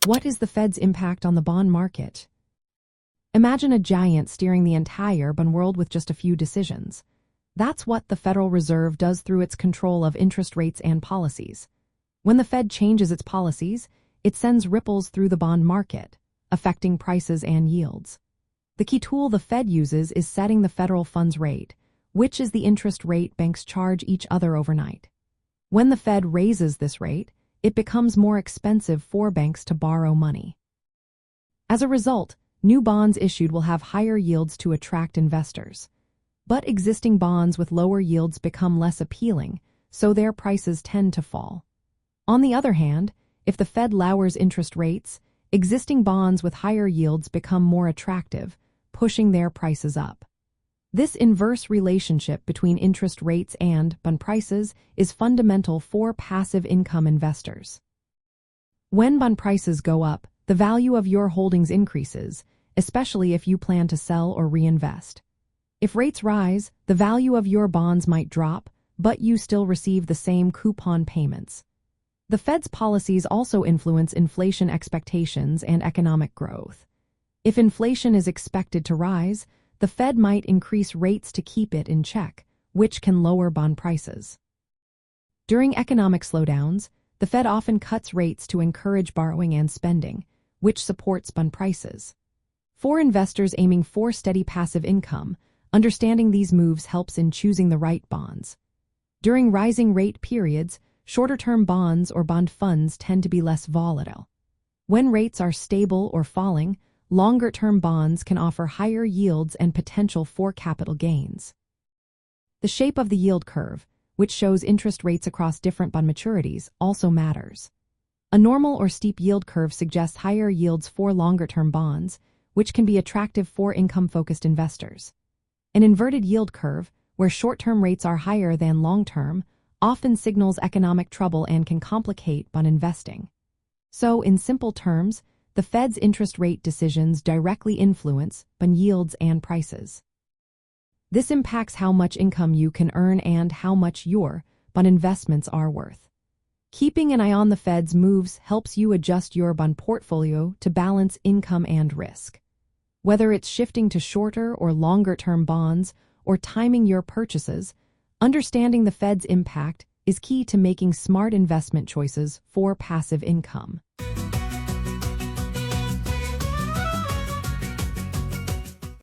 What is the Fed's impact on the bond market? Imagine a giant steering the entire bond world with just a few decisions. That's what the Federal Reserve does through its control of interest rates and policies. When the Fed changes its policies, it sends ripples through the bond market, affecting prices and yields. The key tool the Fed uses is setting the federal funds rate, which is the interest rate banks charge each other overnight. When the Fed raises this rate, it becomes more expensive for banks to borrow money. As a result, new bonds issued will have higher yields to attract investors. But existing bonds with lower yields become less appealing, so their prices tend to fall. On the other hand, if the Fed lowers interest rates, existing bonds with higher yields become more attractive, pushing their prices up. This inverse relationship between interest rates and bond prices is fundamental for passive income investors. When bond prices go up, the value of your holdings increases, especially if you plan to sell or reinvest. If rates rise, the value of your bonds might drop, but you still receive the same coupon payments. The Fed's policies also influence inflation expectations and economic growth. If inflation is expected to rise, the Fed might increase rates to keep it in check, which can lower bond prices. During economic slowdowns, the Fed often cuts rates to encourage borrowing and spending, which supports bond prices. For investors aiming for steady passive income, understanding these moves helps in choosing the right bonds. During rising rate periods, shorter-term bonds or bond funds tend to be less volatile. When rates are stable or falling, longer-term bonds can offer higher yields and potential for capital gains. The shape of the yield curve, which shows interest rates across different bond maturities, also matters. A normal or steep yield curve suggests higher yields for longer-term bonds, which can be attractive for income-focused investors. An inverted yield curve, where short-term rates are higher than long-term, often signals economic trouble and can complicate bond investing. So, in simple terms, the Fed's interest rate decisions directly influence bond yields and prices. This impacts how much income you can earn and how much your bond investments are worth. Keeping an eye on the Fed's moves helps you adjust your bond portfolio to balance income and risk. Whether it's shifting to shorter or longer-term bonds or timing your purchases, understanding the Fed's impact is key to making smart investment choices for passive income.